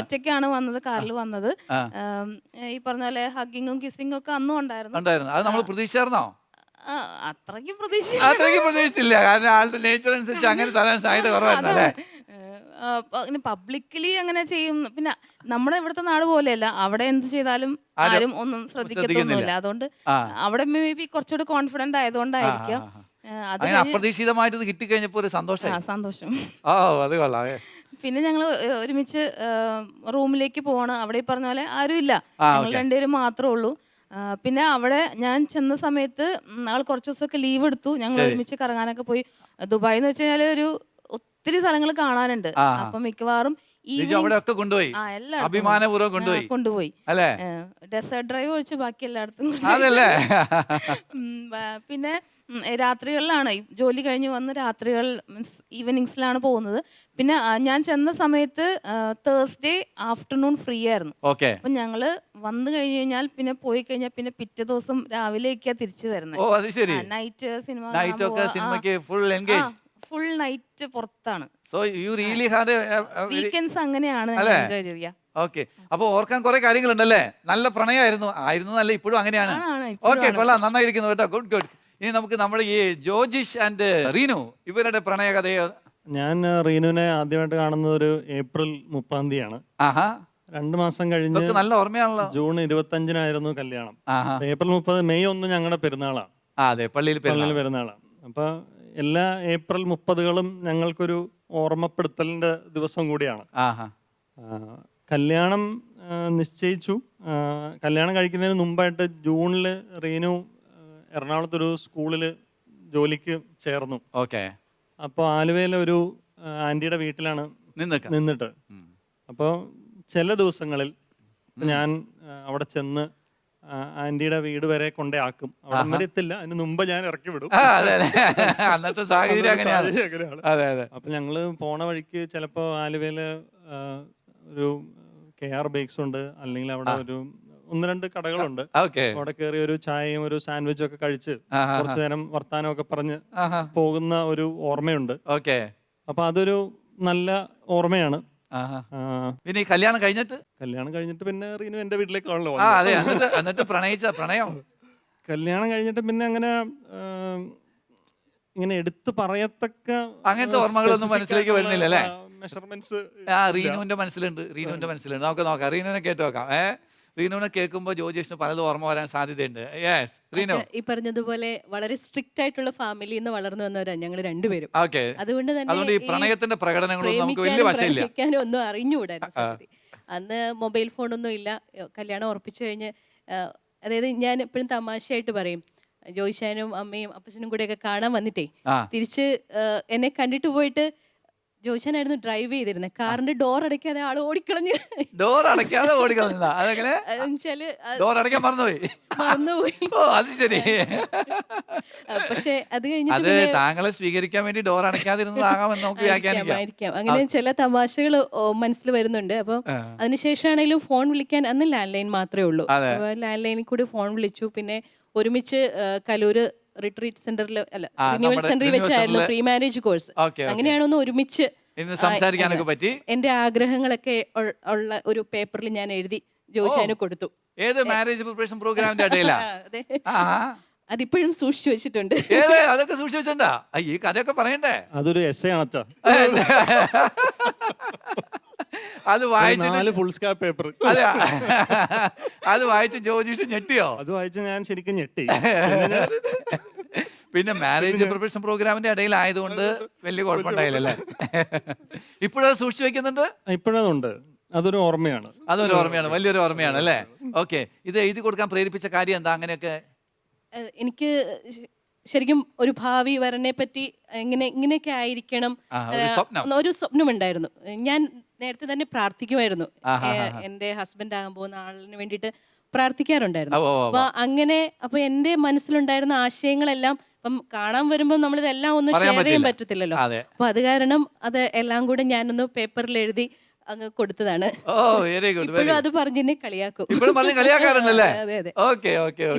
ഒറ്റയ്ക്കാണ് വന്നത്, കാറിൽ വന്നത്. ഈ പറഞ്ഞ പോലെ ഹഗ്ഗിങ്ങും കിസ്സിങ്ങും ഒക്കെ അന്നും ഉണ്ടായിരുന്നു. അത്രയ്ക്ക് പ്രതീക്ഷിച്ചില്ല. കാരണം ആളുടെ നേച്ചർ അനുസരിച്ച് അങ്ങനെ തരാൻ സാധ്യത കുറവായിരുന്നല്ലേ? പബ്ലിക്കലി അങ്ങനെ ചെയ്യും. പിന്നെ നമ്മുടെ ഇവിടുത്തെ നാട് പോലെയല്ല, അവിടെ എന്ത് ചെയ്താലും ആരും ഒന്നും ശ്രദ്ധിക്കത്തൊന്നുമില്ല. അതുകൊണ്ട് അവിടെ മേ ബി കുറച്ചുകൂടി കോൺഫിഡന്റ് ആയതുകൊണ്ടായിരിക്കാം. അപ്രതീക്ഷിതമായിട്ട് കിട്ടിക്കഴിഞ്ഞപ്പോ ഒരു സന്തോഷം. അത് കൊള്ളാം. പിന്നെ ഞങ്ങൾ ഒരുമിച്ച് റൂമിലേക്ക് പോവാണ്. അവിടെ ഈ പറഞ്ഞ പോലെ ആരും ഇല്ല, ഞങ്ങൾ രണ്ടുപേരും മാത്രമേ ഉള്ളൂ. പിന്നെ അവിടെ ഞാൻ ചെന്ന സമയത്ത് ആൾ കുറച്ച് ദിവസമൊക്കെ ലീവ് എടുത്തു. ഞങ്ങൾ ഒരുമിച്ച് കറങ്ങാനൊക്കെ പോയി. ദുബായ് എന്ന് വെച്ച് കഴിഞ്ഞാൽ ഒത്തിരി സ്ഥലങ്ങൾ കാണാനുണ്ട്. അപ്പൊ മിക്കവാറും കൊണ്ടുപോയി. ഡെസേർട്ട് ഡ്രൈവ് ഒഴിച്ച് ബാക്കി എല്ലായിടത്തും. പിന്നെ രാത്രികളിലാണ് ജോലി കഴിഞ്ഞ് വന്ന് രാത്രികൾ മീൻസ് ഈവനിങ്സിലാണ് പോകുന്നത്. പിന്നെ ഞാൻ ചെന്ന സമയത്ത് തേഴ്സ്ഡേ ആഫ്റ്റർനൂൺ ഫ്രീ ആയിരുന്നു. അപ്പൊ ഞങ്ങള് വന്നു കഴിഞ്ഞാൽ പിന്നെ പോയി കഴിഞ്ഞാൽ പിന്നെ പിറ്റേ ദിവസം രാവിലെയൊക്കെയാ തിരിച്ചു വരുന്നത്. നൈറ്റ് സിനിമ ഫുൾ നൈറ്റ് പുറത്താണ്. വീക്കെൻഡ്സ് അങ്ങനെയാണ് എൻജോയ് ചെയ്യുക. ഓക്കെ, അപ്പൊ ഓർക്കാൻ കുറെ കാര്യങ്ങളുണ്ടല്ലേ? നല്ല പ്രണയമായിരുന്നു. നല്ല ഇപ്പോഴും അങ്ങനെയാണ്. ഓക്കെ, കൊള്ളാം, നന്നായിരിക്കുന്നു കേട്ടോ. Good good. ഇനി നമുക്ക് നമ്മുടെ ഈ ജോജിഷ് ആൻഡ് റീനു ഇവരുടെ പ്രണയകഥയോ? ഞാൻ റീനുവിനെ ആദ്യമായിട്ട് കാണുന്നത് ഒരു ഏപ്രിൽ 30 2 മാസം കഴിഞ്ഞ് നല്ല ഓർമ്മയാണല്ലോ. ജൂൺ 25 കല്യാണം. ഏപ്രിൽ 30, മെയ് 1 ഞങ്ങളുടെ പെരുന്നാളാണ്. പള്ളിയിൽ പെരുന്നാളാണ്. അപ്പൊ എല്ലാ ഏപ്രിൽ 30കളും ഞങ്ങൾക്കൊരു ഓർമ്മപ്പെടുത്തലിന്റെ ദിവസം കൂടിയാണ്. കല്യാണം നിശ്ചയിച്ചു. കല്യാണം കഴിക്കുന്നതിന് മുമ്പായിട്ട് ജൂണിൽ റീനു എറണാകുളത്തൊരു സ്കൂളിൽ ജോലിക്ക് ചേർന്നു. അപ്പോൾ ആലുവയിലെ ഒരു ആൻറ്റിയുടെ വീട്ടിലാണ് നിന്നിട്ട്. അപ്പോൾ ചില ദിവസങ്ങളിൽ ഞാൻ അവിടെ ചെന്ന് ആന്റിയുടെ വീട് വരെ കൊണ്ടേ ആക്കും. അവിടെ വരെ എത്തില്ല, അതിന് മുമ്പ് ഞാൻ ഇറക്കി വിടും. അന്നത്തെ സാഹചര്യം അങ്ങനെയാണ്. അപ്പൊ ഞങ്ങള് പോണ വഴിക്ക് ചിലപ്പോ ആലുവയില് ഒരു KR ബേക്സ് ഉണ്ട്, അല്ലെങ്കിൽ അവിടെ ഒരു 1-2 കടകളുണ്ട്. അവിടെ കയറി ഒരു ചായയും ഒരു സാൻഡ്വിച്ചും ഒക്കെ കഴിച്ച് കുറച്ചു നേരം വർത്താനം ഒക്കെ പറഞ്ഞ് പോകുന്ന ഒരു ഓർമ്മയുണ്ട്. അപ്പൊ അതൊരു നല്ല ഓർമ്മയാണ്. പിന്നെ കല്യാണം കഴിഞ്ഞിട്ട് പിന്നെ റീനു എന്റെ വീട്ടിലേക്കാണല്ലോ. കല്യാണം കഴിഞ്ഞിട്ട് പിന്നെ അങ്ങനെ ഇങ്ങനെ എടുത്തു പറയത്തക്ക അങ്ങനത്തെ ഓർമ്മകളൊന്നും മനസ്സിലേക്ക് വരുന്നില്ല അല്ലേ? മെഷർമെന്റ്സ് റീനുവിന്റെ മനസ്സിലുണ്ട്. നമുക്ക് നോക്കാം, റീനുവിനെ കേട്ട് നോക്കാം. റീനുവിനെ കേൾക്കുമ്പോൾ ജോജേഷിന് പലതും ഓർമ്മ വരാൻ സാധ്യതയുണ്ട്. യെസ് റീനു. ഈ പറഞ്ഞതുപോലെ വളരെ സ്ട്രിക്റ്റ് ആയിട്ടുള്ള ഫാമിലിയിൽ നിന്ന് വളർന്നു വന്നവരാണ് ഞങ്ങൾ രണ്ടുപേരും. ഓക്കെ. അതുകൊണ്ട് അതുകൊണ്ട് ഈ പ്രണയത്തിന്റെ പ്രകടനങ്ങളൊന്നും നമുക്ക് വലിയ വശമില്ല. പ്രേമിക്കാനും ഒന്നും അറിഞ്ഞുകൂടായിരുന്നു സത്യത്തിൽ. അന്ന് മൊബൈൽ ഫോണൊന്നും ഇല്ല. കല്യാണം ഉറപ്പിച്ചു കഴിഞ്ഞ് അതായത് ഞാൻ എപ്പോഴും തമാശയായിട്ട് പറയും, ജോയിശാനും അമ്മയും അപ്പച്ചനും കൂടെയൊക്കെ കാണാൻ വന്നിട്ടേ തിരിച്ച് എന്നെ കണ്ടിട്ട് പോയിട്ട് ജോയിശാനായിരുന്നു ഡ്രൈവ് ചെയ്തിരുന്നത്. കാറിന്റെ ഡോർ അടയ്ക്കാതെ ആള് ഓടിക്കളഞ്ഞു. ഡോർ അടയ്ക്കാതെ ഓടിക്കളഞ്ഞ അതെങ്ങനെ? ഡോർ അടയ്ക്കാൻ മറന്നുപോയി. ഓ അത് ശരി. പക്ഷെ അത് കഴിഞ്ഞിട്ട് അത് താങ്കളെ സ്വീകരിക്കാൻ വേണ്ടി ഡോർ അടയ്ക്കാതിരുന്നതാകാമെന്ന് നമുക്ക് വ്യാഖ്യാനിക്കാം. അങ്ങനെ ചില തമാശകൾ മനസ്സിൽ വരുന്നുണ്ട്. അപ്പൊ അതിനുശേഷമാണെങ്കിലും ഫോൺ വിളിക്കാൻ അന്ന് ലാൻഡ് ലൈൻ മാത്രമേ ഉള്ളൂ. ലാൻഡ് ലൈനിൽ കൂടി ഫോൺ വിളിച്ചു. പിന്നെ ഒരുമിച്ച് കലൂര് റിട്രീറ്റ് സെന്ററിൽ അല്ല റിന്യൂവൽ സെന്ററിൽ വെച്ചായിരുന്നു പ്രീ മാരേജ് കോഴ്സ്. അങ്ങനെയാണ് ഒന്ന് ഒരുമിച്ച് സംസാരിക്കാനൊക്കെ പറ്റി. എന്റെ ആഗ്രഹങ്ങളൊക്കെ ഉള്ള ഒരു പേപ്പറിൽ ഞാൻ എഴുതി ജോയിശാന് കൊടുത്തു. ഏത് മാരേജ് പ്രിപ്പറേഷൻ പ്രോഗ്രാമിന്റെ ഇടയിലാ? അതിപ്പോഴും സൂക്ഷിച്ചു വെച്ചിട്ടുണ്ട്. അതൊക്കെ സൂക്ഷിച്ചു വെച്ചിട്ടുണ്ടാ? ഈ കഥയൊക്കെ പറയണ്ടേ? അതൊരു എസ്സേ ആണച്ചാ. അത് വായിച്ചിട്ട് ഫുൾ സ്കാപ്പ് പേപ്പർ. അതെ, അത് വായിച്ച് ജോജീഷ് ഞെട്ടിയോ? അത് വായിച്ച് ഞാൻ ശരിക്കും ഞെട്ടി. പിന്നെ മാരേജ് പ്രിപ്പറേഷൻ പ്രോഗ്രാമിന്റെ ഇടയിലായതുകൊണ്ട് വലിയ കുഴപ്പമുണ്ടായില്ലല്ലേ? ഇപ്പോഴത് സൂക്ഷിച്ചു വെക്കുന്നുണ്ട്. ഇപ്പോഴതുണ്ട്. അതൊരു ഓർമ്മയാണ്. അതൊരു ഓർമ്മയാണ്, വലിയൊരു ഓർമ്മയാണ് അല്ലേ? ഓക്കെ. ഇത് എഴുതി കൊടുക്കാൻ പ്രേരിപ്പിച്ച കാര്യം എന്താ? അങ്ങനെയൊക്കെ എനിക്ക് ശരിക്കും ഒരു ഭാവി വരനെ പറ്റി ഇങ്ങനെയൊക്കെ ആയിരിക്കണം ഒരു സ്വപ്നമുണ്ടായിരുന്നു. ഞാൻ നേരത്തെ തന്നെ പ്രാർത്ഥിക്കുമായിരുന്നു. എന്റെ ഹസ്ബൻഡ് ആകാൻ പോകുന്ന ആളിന് വേണ്ടിയിട്ട് പ്രാർത്ഥിക്കാറുണ്ടായിരുന്നു. അപ്പൊ അങ്ങനെ അപ്പൊ എന്റെ മനസ്സിലുണ്ടായിരുന്ന ആശയങ്ങളെല്ലാം ഇപ്പം കാണാൻ വരുമ്പോൾ നമ്മളിതെല്ലാം ഒന്നും ഷെയർ ചെയ്യാൻ പറ്റത്തില്ലല്ലോ. അപ്പൊ അത് കാരണം അത് എല്ലാം കൂടെ ഞാനൊന്ന് പേപ്പറിൽ എഴുതി അങ്ങ് കൊടുത്തതാണ്. ഇപ്പോഴും അത് പറഞ്ഞെന്നെ കളിയാക്കും. അതെ അതെ.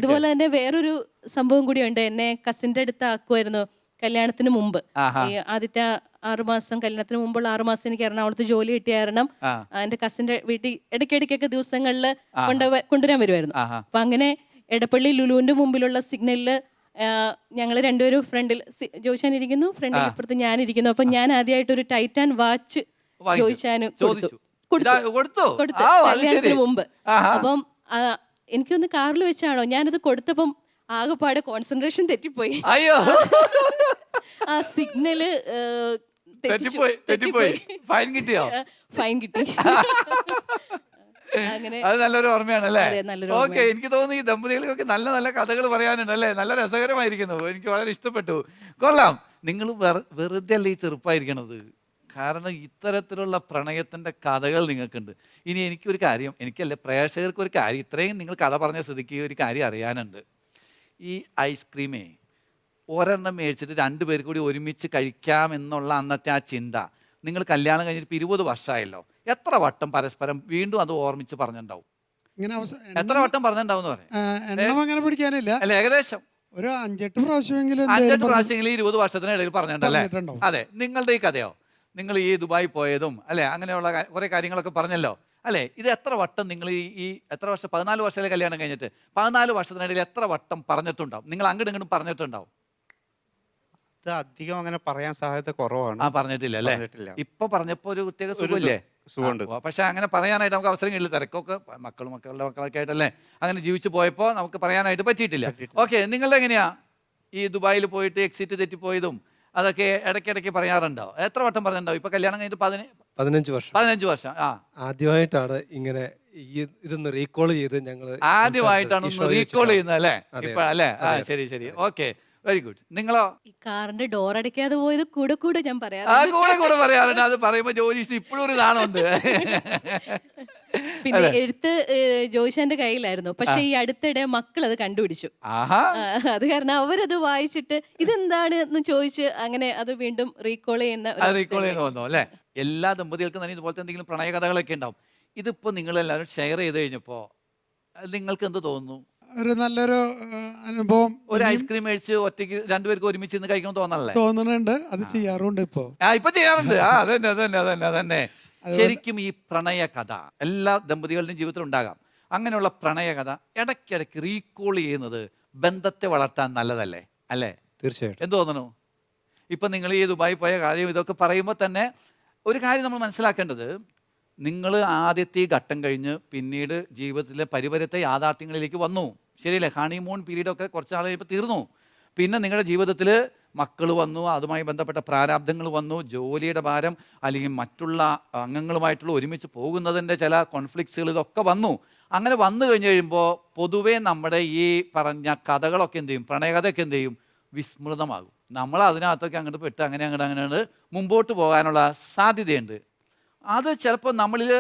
ഇതുപോലെ തന്നെ വേറൊരു സംഭവം കൂടിയുണ്ട്. എന്നെ കസിന്റെ അടുത്ത് ആക്കുമായിരുന്നു കല്യാണത്തിന് മുമ്പ്. ഈ ആദ്യത്തെ 6 മാസം, കല്യാണത്തിന് മുമ്പുള്ള 6 മാസം എനിക്ക് എറണാകുളത്ത് ജോലി കിട്ടിയ കാരണം എന്റെ കസിന്റെ വീട്ടിൽ ഇടയ്ക്കിടയ്ക്കൊക്കെ ദിവസങ്ങളിൽ കൊണ്ടുവരാൻ വരുമായിരുന്നു. അപ്പൊ അങ്ങനെ എടപ്പള്ളി ലുലുവിന്റെ മുമ്പിലുള്ള സിഗ്നലില് ഞങ്ങൾ രണ്ടുപേരും ഫ്രണ്ടിൽ ജോയിശാൻ ഇരിക്കുന്നു, ഫ്രണ്ടിൽ ഇപ്പുറത്ത് ഞാനിരിക്കുന്നു. അപ്പൊ ഞാൻ ആദ്യമായിട്ട് ഒരു ടൈറ്റാൻ വാച്ച് ജോയിശാന് കൊടുത്തു കല്യാണത്തിന് മുമ്പ്. അപ്പം എനിക്കൊന്ന് കാറിൽ വെച്ചാണോ ഞാനത് കൊടുത്തപ്പം ആകെപ്പാടെ കോൺസെൻട്രേഷൻ തെറ്റിപ്പോയി. ആ സിഗ്നല് ഫൈൻ കിട്ടി. അത് നല്ലൊരു ഓർമ്മയാണല്ലേ? ഓക്കെ. എനിക്ക് തോന്നുന്നു ഈ ദമ്പതികൾക്കൊക്കെ നല്ല നല്ല കഥകൾ പറയാനുണ്ട് അല്ലേ? നല്ല രസകരമായിരിക്കുന്നു. എനിക്ക് വളരെ ഇഷ്ടപ്പെട്ടു. കൊള്ളാം. നിങ്ങൾ വെറുതെ അല്ലേ ഈ ചെറുപ്പമായിരിക്കണത്. കാരണം ഇത്തരത്തിലുള്ള പ്രണയത്തിൻ്റെ കഥകൾ നിങ്ങൾക്കുണ്ട്. ഇനി എനിക്കൊരു കാര്യം, എനിക്കല്ലേ പ്രേക്ഷകർക്ക് ഒരു കാര്യം, ഇത്രയും നിങ്ങൾ കഥ പറഞ്ഞ സ്ഥിതിക്ക് ഒരു കാര്യം അറിയാനുണ്ട്. ഈ ഐസ്ക്രീമേ ഒരെണ്ണം മേടിച്ചിട്ട് 2 പേർ കൂടി ഒരുമിച്ച് കഴിക്കാം എന്നുള്ള അന്നത്തെ ആ ചിന്ത, നിങ്ങൾ കല്യാണം കഴിഞ്ഞിട്ട് 20 വർഷമായല്ലോ, എത്ര വട്ടം പരസ്പരം വീണ്ടും അത് ഓർമ്മിച്ച് പറഞ്ഞിട്ടുണ്ടാവും? എത്ര വട്ടം പറഞ്ഞിട്ടുണ്ടാവും എന്ന് പറയാം? അല്ല, ഏകദേശം ഒരു 5-8 പ്രാവശ്യമെങ്കിലും 5-8 പ്രാവശ്യമെങ്കിലും 20 വർഷത്തിനിടയിൽ പറഞ്ഞിട്ടുണ്ടല്ലേ? അതെ. നിങ്ങളുടെ ഈ കഥയോ? നിങ്ങൾ ഈ ദുബായി പോയതും അല്ലേ, അങ്ങനെയുള്ള കുറേ കാര്യങ്ങളൊക്കെ പറഞ്ഞല്ലോ അല്ലേ? ഇത് എത്ര വട്ടം നിങ്ങൾ ഈ എത്ര വർഷം, 14 വർഷത്തിലെ കല്യാണം കഴിഞ്ഞിട്ട് 14 വർഷത്തിനിടയിൽ എത്ര വട്ടം പറഞ്ഞിട്ടുണ്ടാവും? നിങ്ങൾ അങ്ങോട്ടും ഇങ്ങോട്ടും പറഞ്ഞിട്ടുണ്ടാവും? അധികം അങ്ങനെ പറയാൻ സാധ്യത കുറവാണ്. പറഞ്ഞിട്ടില്ല അല്ലേ? ഇപ്പൊ പറഞ്ഞപ്പോ ഒരു പ്രത്യേക സുഖമില്ലേ? പക്ഷെ അങ്ങനെ പറയാനായിട്ട് നമുക്ക് അവസരം കിട്ടില്ല. തിരക്കൊക്കെ മക്കളുടെ മക്കളൊക്കെ ആയിട്ടല്ലേ അങ്ങനെ ജീവിച്ചു പോയപ്പോ നമുക്ക് പറയാനായിട്ട് പറ്റിയിട്ടില്ല. ഓക്കെ. നിങ്ങളുടെ എങ്ങനെയാ ഈ ദുബായിൽ പോയിട്ട് എക്സിറ്റ് തെറ്റിപ്പോയതും അതൊക്കെ ഇടയ്ക്കിടയ്ക്ക് പറയാറുണ്ടോ? എത്ര വട്ടം പറഞ്ഞിട്ടുണ്ടാവും? ഇപ്പൊ കല്യാണം കഴിഞ്ഞിട്ട് 15 വർഷം. ആദ്യമായിട്ടാണ് ഇങ്ങനെ ഇതൊന്ന് റീകോൾ ചെയ്ത് ഞങ്ങൾ ആദ്യമായിട്ടാണ് റീകോൾ ചെയ്യുന്നത് അല്ലേ? ഇപ്പൊ അല്ലേ? ശരി ശരി. Okay, very good. നിങ്ങളോ? ഈ കാറിന്റെ ഡോർ അടയ്ക്കാതെ പോയത് കൂടെ ഞാൻ കൂടെ പറയാറുണ്ട്. അത് പറയുമ്പോ ജോജീഷ് ഇപ്പോഴും ഒരു നാണമുണ്ട്. പിന്നെ എഴുത്ത് ജോയിശാന്റെ കയ്യിലായിരുന്നു. പക്ഷെ ഈ അടുത്തിടെ മക്കൾ അത് കണ്ടുപിടിച്ചു. അത് കാരണം അവരത് വായിച്ചിട്ട് ഇതെന്താണ് എന്ന് ചോദിച്ച് അങ്ങനെ അത് വീണ്ടും റീകോൾ ചെയ്യുന്ന അല്ലേ? എല്ലാ ദമ്പതികൾക്കും തന്നെ ഇതുപോലത്തെ എന്തെങ്കിലും പ്രണയ കഥകളൊക്കെ ഉണ്ടാവും. ഇതിപ്പോ നിങ്ങളെല്ലാവരും ഷെയർ ചെയ്ത് കഴിഞ്ഞപ്പോ നിങ്ങൾക്ക് എന്ത് തോന്നുന്നു? ഒരു നല്ലൊരു അനുഭവം. ഒരു ഐസ്ക്രീം മേടിച്ച് ഒറ്റയ്ക്ക് 2 പേർക്ക് ഒരുമിച്ച് ഇന്ന് കഴിക്കണം തോന്നുന്നുണ്ട്. അത് ചെയ്യാറുണ്ട് ഇപ്പൊ ചെയ്യാറുണ്ട്. അതന്നെ. ശരിക്കും ഈ പ്രണയ കഥ എല്ലാ ദമ്പതികളുടെയും ജീവിതത്തിൽ ഉണ്ടാകാം. അങ്ങനെയുള്ള പ്രണയ കഥ ഇടയ്ക്കിടയ്ക്ക് റീകോൾ ചെയ്യുന്നത് ബന്ധത്തെ വളർത്താൻ നല്ലതല്ലേ? അല്ലേ? തീർച്ചയായിട്ടും. എന്ത് തോന്നുന്നു? ഇപ്പൊ നിങ്ങൾ ഈ ദുബായി പോയ കാര്യം ഇതൊക്കെ പറയുമ്പോൾ തന്നെ ഒരു കാര്യം നമ്മൾ മനസ്സിലാക്കേണ്ടത്, നിങ്ങൾ ആദ്യത്തെ ഈ ഘട്ടം കഴിഞ്ഞ് പിന്നീട് ജീവിതത്തിലെ പരിപരത്തെ യാഥാർത്ഥ്യങ്ങളിലേക്ക് വന്നു. ശരിയല്ലേ? ഹണിമൂൺ പീരീഡൊക്കെ കുറച്ച് നാൾ കഴിയുമ്പോൾ തീർന്നു. പിന്നെ നിങ്ങളുടെ ജീവിതത്തിൽ മക്കൾ വന്നു, അതുമായി ബന്ധപ്പെട്ട പ്രാരാബ്ദങ്ങൾ വന്നു, ജോലിയുടെ ഭാരം അല്ലെങ്കിൽ മറ്റുള്ള അംഗങ്ങളുമായിട്ടുള്ള ഒരുമിച്ച് പോകുന്നതിൻ്റെ ചില കോൺഫ്ലിക്ട്സുകൾ ഇതൊക്കെ വന്നു. അങ്ങനെ വന്നു കഴിഞ്ഞ് കഴിയുമ്പോൾ പൊതുവേ നമ്മുടെ ഈ പറഞ്ഞ കഥകളൊക്കെ എന്ത് ചെയ്യും, പ്രണയകഥയൊക്കെ എന്ത് ചെയ്യും, വിസ്മൃതമാകും. നമ്മൾ അതിനകത്തൊക്കെ അങ്ങോട്ട് പെട്ട് അങ്ങനെ മുമ്പോട്ട് പോകാനുള്ള സാധ്യതയുണ്ട്. അത് ചിലപ്പോൾ നമ്മളിൽ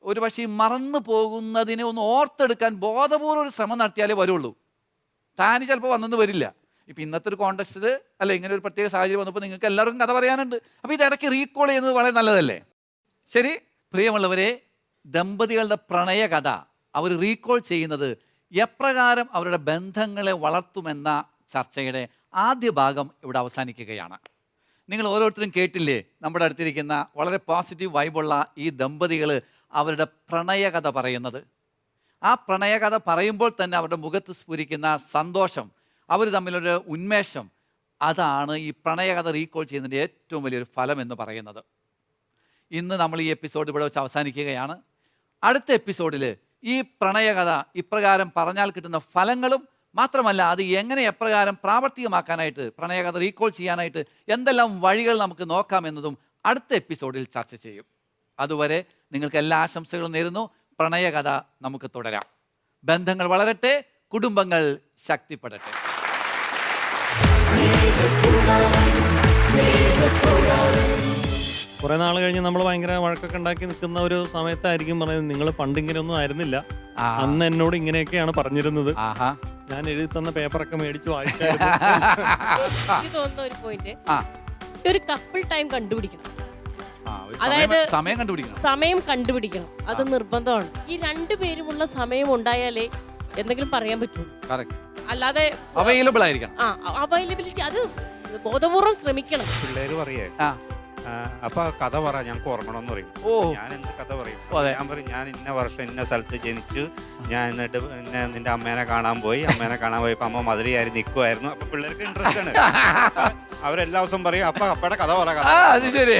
ഒരു പക്ഷേ മറന്നു പോകുന്നതിനെ ഒന്ന് ഓർത്തെടുക്കാൻ ബോധപൂർവ്വം ഒരു ശ്രമം നടത്തിയാലേ വരുള്ളൂ. താന് ചിലപ്പോൾ വന്നെന്ന് വരില്ല. ഇപ്പം ഇന്നത്തെ ഒരു കോണ്ടെക്സ്റ്റിൽ അല്ല, ഇങ്ങനെ ഒരു പ്രത്യേക സാഹചര്യം വന്നപ്പോൾ നിങ്ങൾക്ക് എല്ലാവർക്കും കഥ പറയാനുണ്ട്. അപ്പോൾ ഇത് ഇടയ്ക്ക് റീകോൾ ചെയ്യുന്നത് വളരെ നല്ലതല്ലേ? ശരി, പ്രിയമുള്ളവരെ, ദമ്പതികളുടെ പ്രണയ കഥ അവർ റീകോൾ ചെയ്യുന്നത് എപ്രകാരം അവരുടെ ബന്ധങ്ങളെ വളർത്തുമെന്ന ചർച്ചയുടെ ആദ്യ ഭാഗം ഇവിടെ അവസാനിക്കുകയാണ്. നിങ്ങൾ ഓരോരുത്തരും കേട്ടില്ലേ, നമ്മുടെ അടുത്തിരിക്കുന്ന വളരെ പോസിറ്റീവ് വൈബുള്ള ഈ ദമ്പതികൾ അവരുടെ പ്രണയകഥ പറയുന്നത്. ആ പ്രണയകഥ പറയുമ്പോൾ തന്നെ അവരുടെ മുഖത്ത് സ്ഫുരിക്കുന്ന സന്തോഷം, അവർ തമ്മിലൊരു ഉന്മേഷം, അതാണ് ഈ പ്രണയകഥ റീകോൾ ചെയ്യുന്നതിൻ്റെ ഏറ്റവും വലിയൊരു ഫലം എന്ന് പറയുന്നത്. ഇന്ന് നമ്മൾ ഈ എപ്പിസോഡ് ഇവിടെ വെച്ച് അവസാനിക്കുകയാണ്. അടുത്ത എപ്പിസോഡിൽ ഈ പ്രണയകഥ ഇപ്രകാരം പറഞ്ഞാൽ കിട്ടുന്ന ഫലങ്ങളും മാത്രമല്ല അത് എങ്ങനെ എപ്രകാരം പ്രാവർത്തികമാക്കാനായിട്ട്, പ്രണയകഥ റീകോൾ ചെയ്യാനായിട്ട് എന്തെല്ലാം വഴികൾ നമുക്ക് നോക്കാമെന്നതും അടുത്ത എപ്പിസോഡിൽ ചർച്ച ചെയ്യും. അതുവരെ നിങ്ങൾക്ക് എല്ലാ ആശംസകളും നേരുന്നു. പ്രണയകഥ നമുക്ക് തുടരാം. ബന്ധങ്ങൾ വളരട്ടെ, കുടുംബങ്ങൾ ശക്തിപ്പെടട്ടെ. കുറെ നാൾ കഴിഞ്ഞ് നമ്മൾ ഭയങ്കര വഴക്കൊക്കെ ഉണ്ടാക്കി നിൽക്കുന്ന ഒരു സമയത്തായിരിക്കും പറയുന്നത്, നിങ്ങൾ പണ്ട് ഇങ്ങനെയൊന്നും ആയിരുന്നില്ല, അന്ന് എന്നോട് ഇങ്ങനെയൊക്കെയാണ് പറഞ്ഞിരുന്നത്, ഞാൻ എഴുതി തന്ന പേപ്പറൊക്കെ മേടിച്ചു വായിച്ചായിരുന്നു. എനിക്ക് തോന്നുന്ന ഒരു പോയിന്റ്, ഒരു കപ്പിൾ ടൈം കണ്ടുപിടിക്കണം. അതായത് സമയം കണ്ടുപിടിക്കണം, അത് നിർബന്ധമാണ്. ഈ രണ്ടുപേരുമുള്ള സമയം ഉണ്ടായാലേ എന്തെങ്കിലും പറയാൻ പറ്റുള്ളൂ. അല്ലാതെ അവൈലബിൾ ആയിരിക്കണം. അവൈലബിലിറ്റി അത് ബോധപൂർവം ശ്രമിക്കണം. പിള്ളേര് പറയേ അപ്പൊ കഥ പറ, ഞങ്ങൾക്ക് ഓർമ്മണമെന്ന് പറയും. ഞാൻ എന്ത് കഥ പറയും? ഞാൻ പറയും, ഞാൻ ഇന്ന വർഷം ഇന്ന സ്ഥലത്ത് ജനിച്ചു, ഞാൻ എന്നിട്ട് പിന്നെ നിന്റെ അമ്മേനെ കാണാൻ പോയി, അമ്മേനെ കാണാൻ പോയപ്പോ അമ്മ മധുരയായി നിൽക്കുമായിരുന്നു. അപ്പൊ പിള്ളേർക്ക് ഇൻട്രസ്റ്റ് ആണ്. അവരെല്ലാ ദിവസം പറയും, അപ്പൊ അപ്പയുടെ കഥ പറ. അത് ശരി.